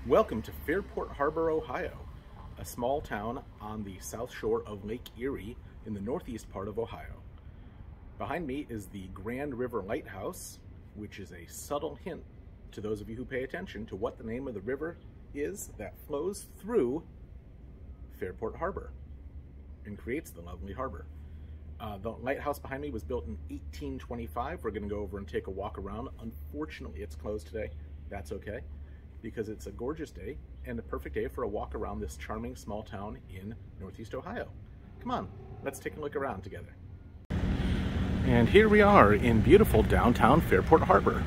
Welcome to Fairport Harbor, Ohio, a small town on the south shore of Lake Erie in the northeast part of Ohio. Behind me is the Grand River Lighthouse, which is a subtle hint to those of you who pay attention to what the name of the river is that flows through Fairport Harbor and creates the lovely harbor. The lighthouse behind me was built in 1825. We're going to go over and take a walk around. Unfortunately, it's closed today. That's okay, because it's a gorgeous day and a perfect day for a walk around this charming small town in northeast Ohio. Come on, let's take a look around together. And here we are in beautiful downtown Fairport Harbor.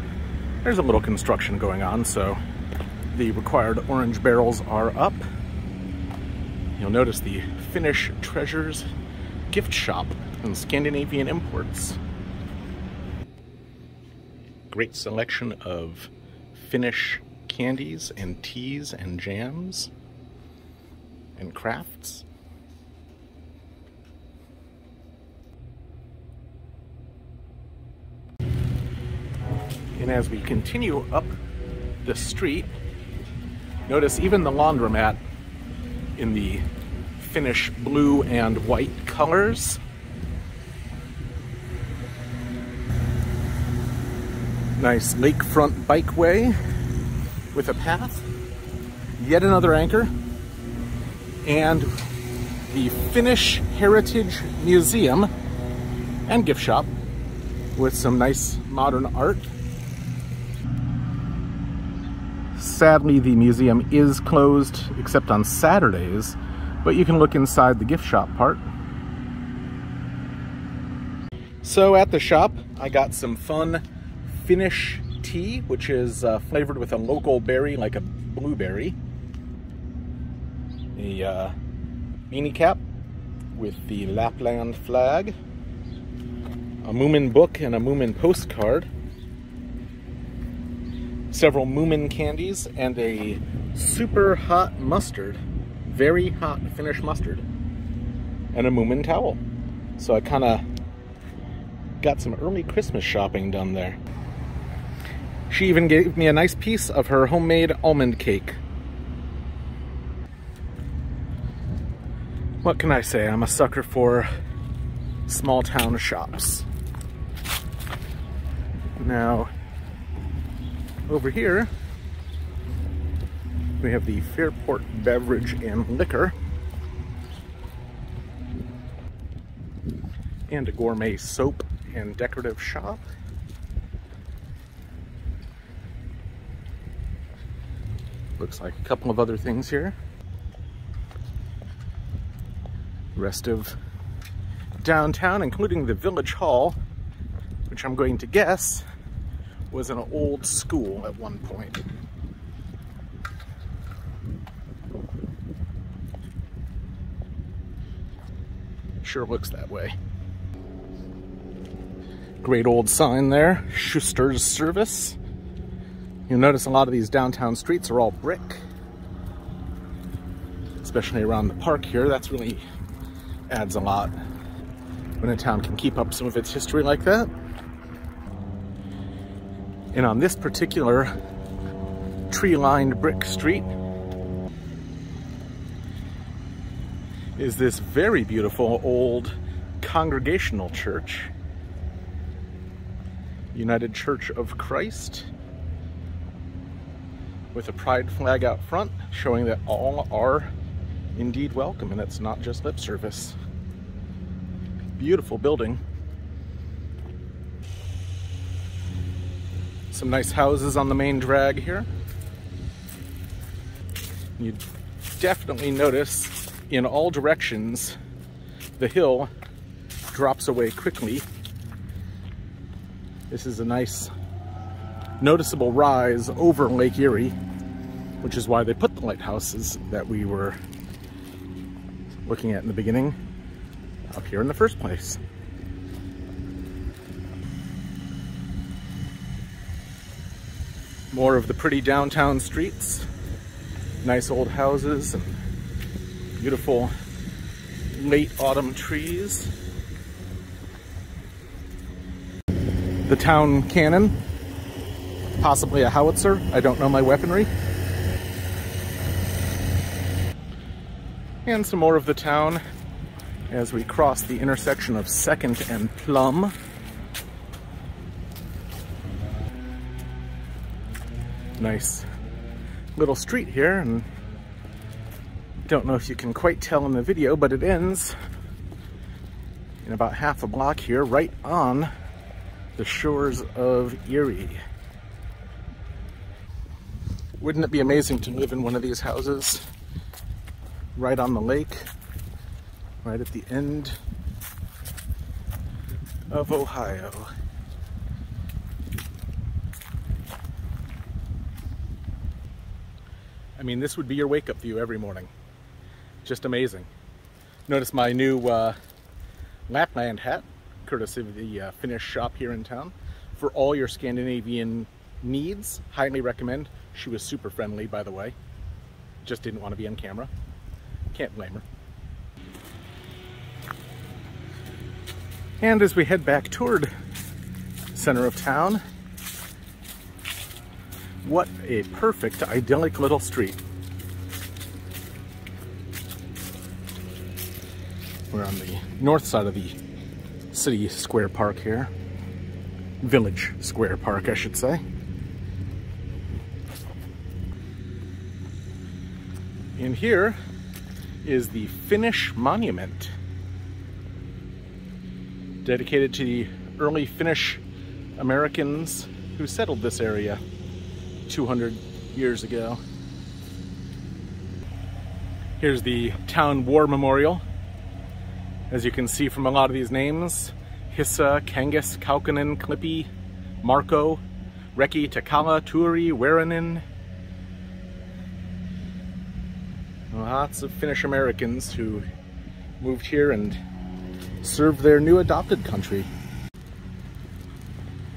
There's a little construction going on, so the required orange barrels are up. You'll notice the Finnish Treasures gift shop and Scandinavian imports. Great selection of Finnish candies and teas and jams and crafts. And as we continue up the street, notice even the laundromat in the Finnish blue and white colors. Nice lakefront bikeway with a path, yet another anchor, and the Finnish Heritage Museum and gift shop with some nice modern art. Sadly, the museum is closed except on Saturdays, but you can look inside the gift shop part. So at the shop, I got some fun Finnish tea, which is flavored with a local berry like a blueberry. A beanie cap with the Lapland flag. A Moomin book and a Moomin postcard. Several Moomin candies and a super hot mustard. Very hot Finnish mustard. And a Moomin towel. So I kind of got some early Christmas shopping done there. She even gave me a nice piece of her homemade almond cake. What can I say? I'm a sucker for small town shops. Now, over here, we have the Fairport Beverage and Liquor and a gourmet soap and decorative shop. Looks like a couple of other things here. Rest of downtown, including the Village Hall, which I'm going to guess was an old school at one point. Sure looks that way. Great old sign there, Schuster's Service. You'll notice a lot of these downtown streets are all brick, especially around the park here. That's really adds a lot when a town can keep up some of its history like that. And on this particular tree-lined brick street is this very beautiful old Congregational church, United Church of Christ, with a pride flag out front showing that all are indeed welcome and it's not just lip service. Beautiful building. Some nice houses on the main drag here. You definitely notice in all directions the hill drops away quickly. This is a nice noticeable rise over Lake Erie, which is why they put the lighthouses that we were looking at in the beginning up here in the first place. More of the pretty downtown streets, nice old houses and beautiful late autumn trees. The town cannon, possibly a howitzer. I don't know my weaponry. And some more of the town as we cross the intersection of 2nd and Plum. Nice little street here, and I don't know if you can quite tell in the video, but it ends in about half a block here, right on the shores of Erie. Wouldn't it be amazing to live in one of these houses right on the lake, right at the end of Ohio? I mean, this would be your wake-up view every morning. Just amazing. Notice my new Lapland hat, courtesy of the Finnish shop here in town. For all your Scandinavian needs, highly recommend. She was super friendly, by the way. Just didn't want to be on camera. Can't blame her. And as we head back toward center of town, what a perfect, idyllic little street. We're on the north side of the city square park here. Village square park, I should say. And here is the Finnish Monument, dedicated to the early Finnish Americans who settled this area 200 years ago. Here's the town war memorial. As you can see from a lot of these names, Hissa, Kangas, Kaukonen, Klippi, Marko, Reki, Takala, Turi, Werinen. Lots of Finnish Americans who moved here and served their new adopted country.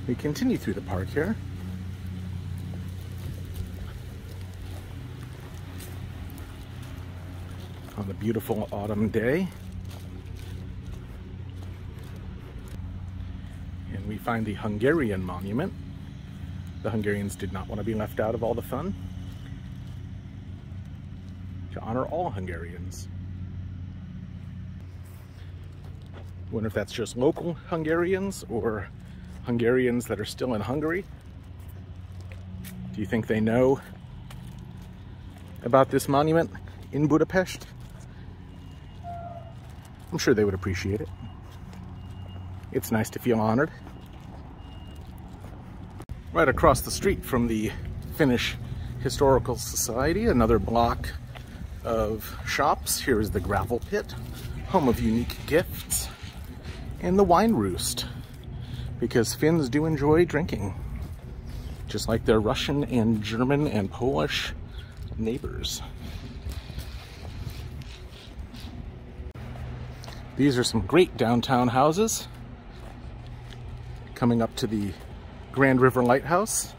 We continue through the park here. On a beautiful autumn day. And we find the Hungarian Monument. The Hungarians did not want to be left out of all the fun. To honor all Hungarians. Wonder if that's just local Hungarians or Hungarians that are still in Hungary. Do you think they know about this monument in Budapest? I'm sure they would appreciate it. It's nice to feel honored. Right across the street from the Finnish Historical Society, another block of shops. Here is the Gravel Pit, home of unique gifts, and the Wine Roost, because Finns do enjoy drinking, just like their Russian and German and Polish neighbors. These are some great downtown houses coming up to the Grand River Lighthouse.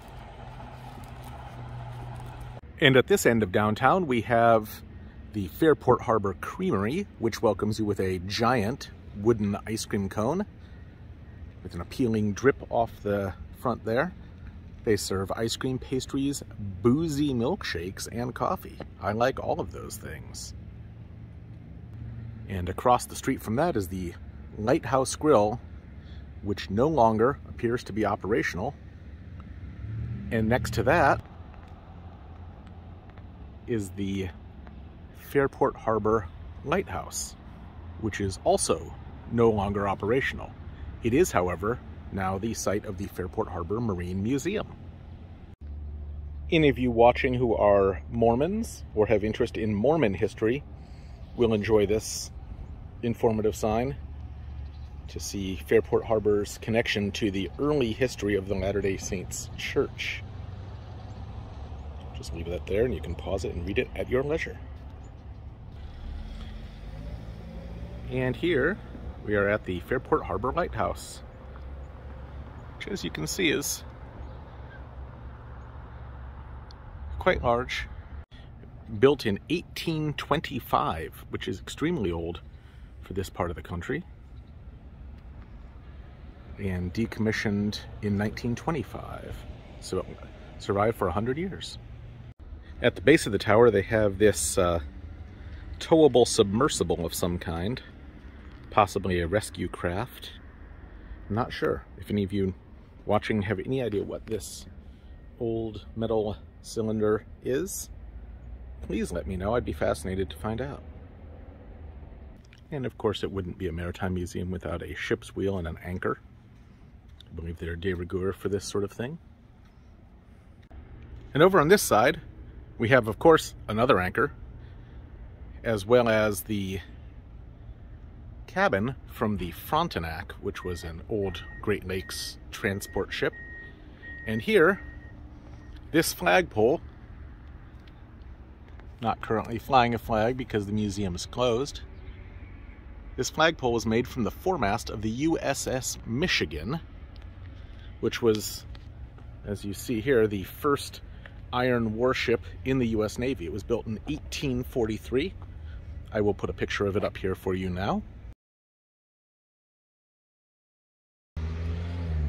And at this end of downtown, we have the Fairport Harbor Creamery, which welcomes you with a giant wooden ice cream cone with an appealing drip off the front there. They serve ice cream, pastries, boozy milkshakes, and coffee. I like all of those things. And across the street from that is the Lighthouse Grill, which no longer appears to be operational. And next to that is the Fairport Harbor Lighthouse, which is also no longer operational. It is, however, now the site of the Fairport Harbor Marine Museum. Any of you watching who are Mormons or have interest in Mormon history will enjoy this informative sign to see Fairport Harbor's connection to the early history of the Latter-day Saints Church. Just leave that there and you can pause it and read it at your leisure. And here we are at the Fairport Harbor Lighthouse, which, as you can see, is quite large. Built in 1825, which is extremely old for this part of the country, and decommissioned in 1925, so it survived for 100 years. At the base of the tower, they have this towable submersible of some kind, possibly a rescue craft. I'm not sure if any of you watching have any idea what this old metal cylinder is. Please let me know. I'd be fascinated to find out. And of course it wouldn't be a maritime museum without a ship's wheel and an anchor. I believe they're de rigueur for this sort of thing. And over on this side, we have, of course, another anchor, as well as the cabin from the Frontenac, which was an old Great Lakes transport ship. And here, this flagpole, not currently flying a flag because the museum is closed. This flagpole was made from the foremast of the USS Michigan, which was, as you see here, the first iron warship in the U.S. Navy. It was built in 1843. I will put a picture of it up here for you now.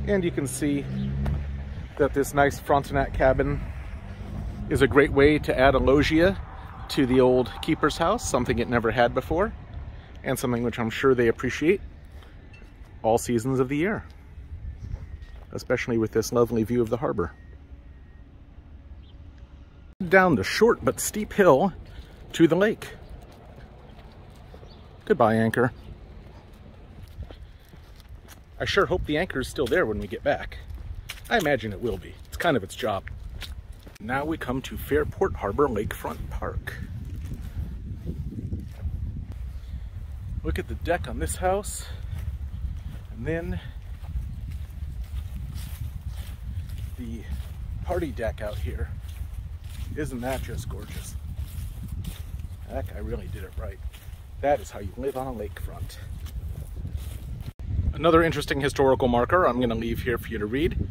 And you can see that this nice Frontenac cabin is a great way to add a loggia to the old keeper's house, something it never had before, and something which I'm sure they appreciate all seasons of the year, especially with this lovely view of the harbor. Down the short but steep hill to the lake. Goodbye, anchor. I sure hope the anchor is still there when we get back. I imagine it will be. It's kind of its job. Now we come to Fairport Harbor Lakefront Park. Look at the deck on this house, and then the party deck out here. Isn't that just gorgeous? That guy really did it right. That is how you live on a lakefront. Another interesting historical marker I'm going to leave here for you to read,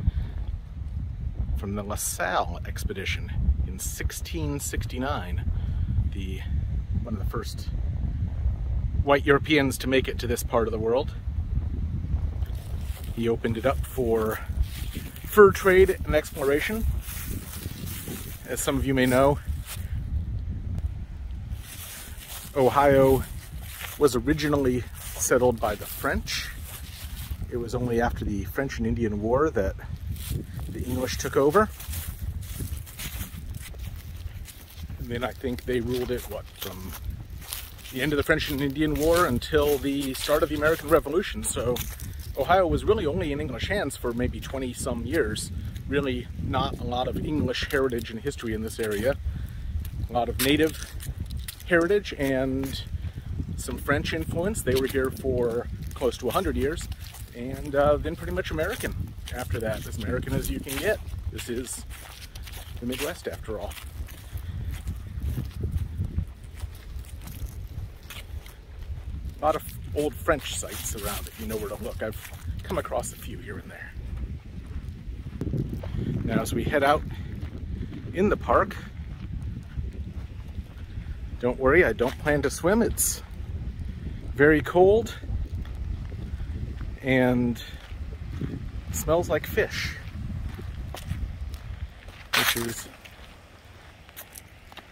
from the Lasalle Expedition in 1669. One of the first white Europeans to make it to this part of the world. He opened it up for fur trade and exploration. As some of you may know, Ohio was originally settled by the French. It was only after the French and Indian War that the English took over. And then I think they ruled it, from the end of the French and Indian War until the start of the American Revolution. So Ohio was really only in English hands for maybe 20-some years. Really not a lot of English heritage and history in this area. A lot of native heritage and some French influence. They were here for close to 100 years. And then pretty much American after that, as American as you can get. This is the Midwest after all. A lot of old French sites around if you know where to look. I've come across a few here and there. Now as we head out in the park, don't worry, I don't plan to swim. It's very cold and smells like fish, which is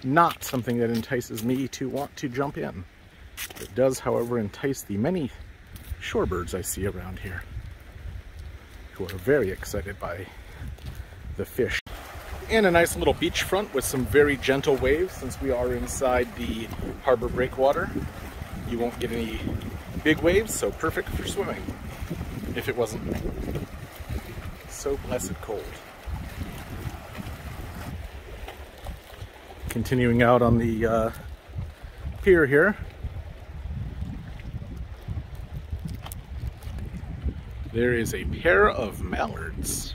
not something that entices me to want to jump in. It does, however, entice the many shorebirds I see around here, who are very excited by the fish. And a nice little beachfront with some very gentle waves. Since we are inside the harbor breakwater, you won't get any big waves, so perfect for swimming if it wasn't so blessed cold. Continuing out on the pier here, there is a pair of mallards.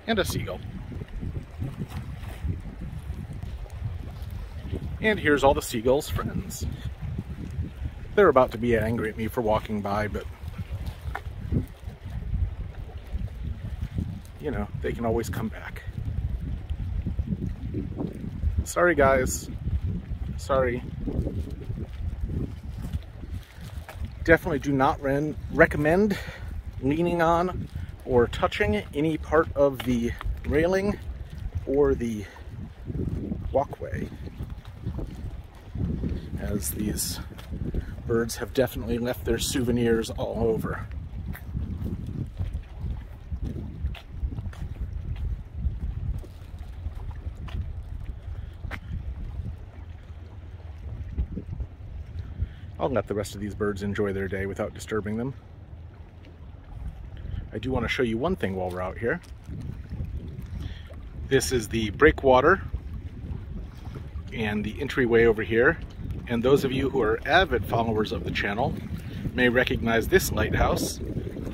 And a seagull. And here's all the seagulls' friends. They're about to be angry at me for walking by, but you know, they can always come back. Sorry guys, sorry. Definitely do not recommend leaning on or touching any part of the railing or the walkway, as these birds have definitely left their souvenirs all over. I'll let the rest of these birds enjoy their day without disturbing them. I do want to show you one thing while we're out here. This is the breakwater and the entryway over here. And those of you who are avid followers of the channel may recognize this lighthouse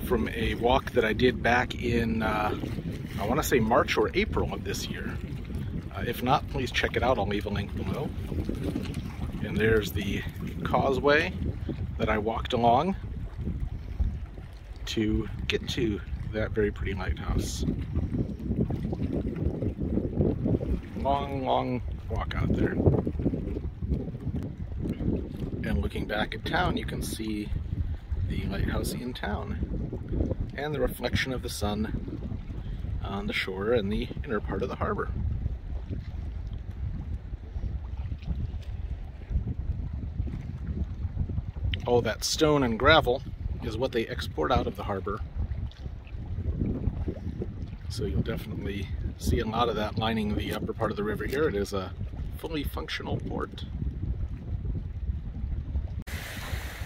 from a walk that I did back in, I want to say March or April of this year. If not, please check it out. I'll leave a link below. And there's the causeway that I walked along to get to that very pretty lighthouse. Long, long walk out there. And looking back at town, you can see the lighthouse in town and the reflection of the sun on the shore and the inner part of the harbor. All that stone and gravel is what they export out of the harbor. So you'll definitely see a lot of that lining the upper part of the river here. It is a fully functional port.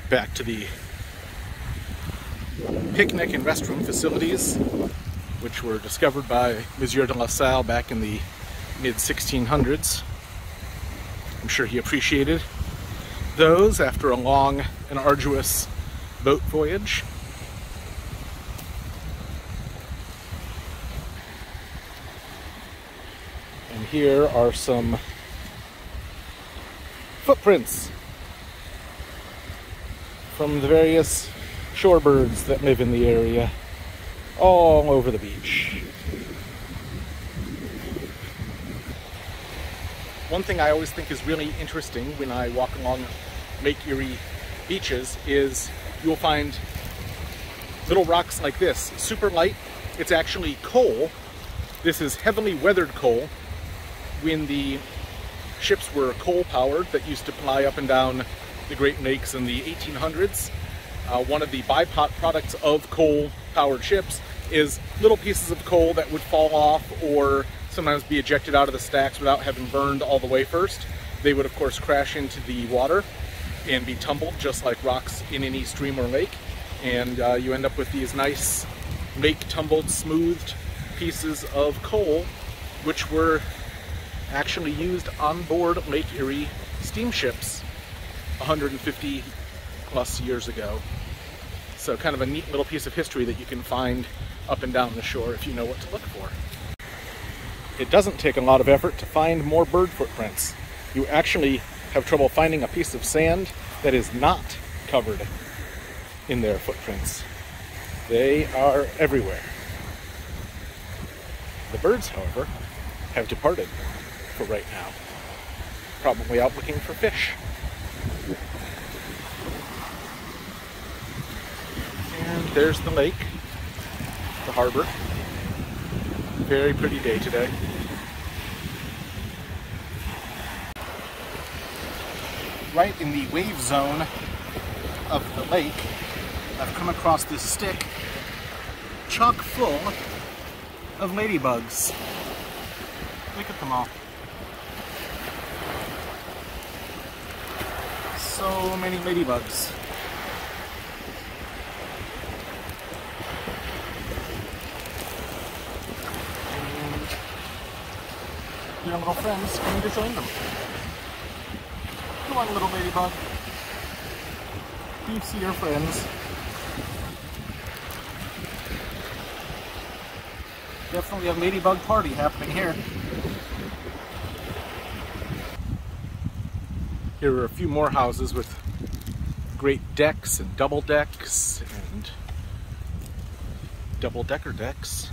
Back to the picnic and restroom facilities, which were discovered by Monsieur de Lasalle back in the mid-1600s. I'm sure he appreciated those after a long and arduous boat voyage. And here are some footprints from the various shorebirds that live in the area all over the beach. One thing I always think is really interesting when I walk along Lake Erie beaches is you'll find little rocks like this, super light. It's actually coal. This is heavily weathered coal. When the ships were coal powered that used to ply up and down the Great Lakes in the 1800s, one of the byproducts of coal powered ships is little pieces of coal that would fall off or sometimes be ejected out of the stacks without having burned all the way first. They would of course crash into the water and be tumbled just like rocks in any stream or lake, and you end up with these nice lake tumbled smoothed pieces of coal, which were actually used on board Lake Erie steamships 150 plus years ago. So kind of a neat little piece of history that you can find up and down the shore if you know what to look for. It doesn't take a lot of effort to find more bird footprints. You actually have trouble finding a piece of sand that is not covered in their footprints. They are everywhere. The birds, however, have departed for right now. Probably out looking for fish. And there's the lake, the harbor. Very pretty day today. Right in the wave zone of the lake, I've come across this stick chock full of ladybugs. Look at them all. So many ladybugs. And your little friends coming to join them. Come on, little ladybug. Do you see your friends? Definitely a ladybug party happening here. Here are a few more houses with great decks and double decks and double-decker decks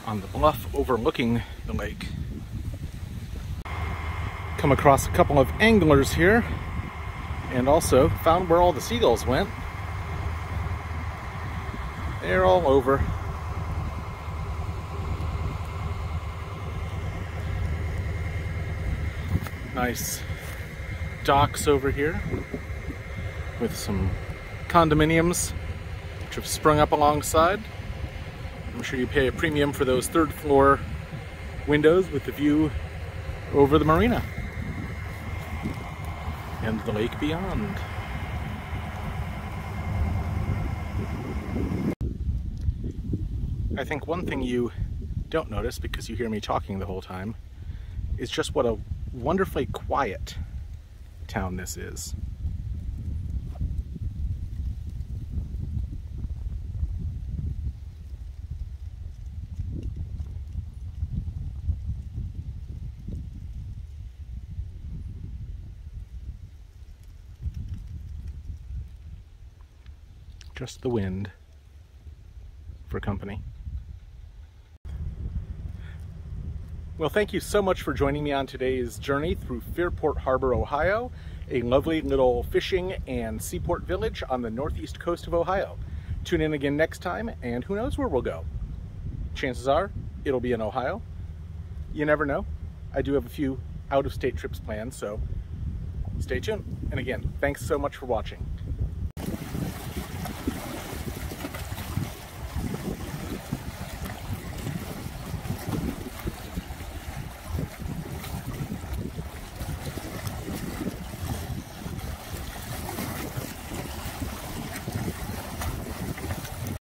on the bluff overlooking the lake. Come across a couple of anglers here and also found where all the seagulls went. They're all over. Nice docks over here with some condominiums which have sprung up alongside. I'm sure you pay a premium for those third floor windows with the view over the marina and the lake beyond. I think one thing you don't notice, because you hear me talking the whole time, is just what a wonderfully quiet town this is. Just the wind for company. Well, thank you so much for joining me on today's journey through Fairport Harbor, Ohio, a lovely little fishing and seaport village on the northeast coast of Ohio. Tune in again next time, and who knows where we'll go. Chances are it'll be in Ohio. You never know. I do have a few out-of-state trips planned, so stay tuned. And again, thanks so much for watching.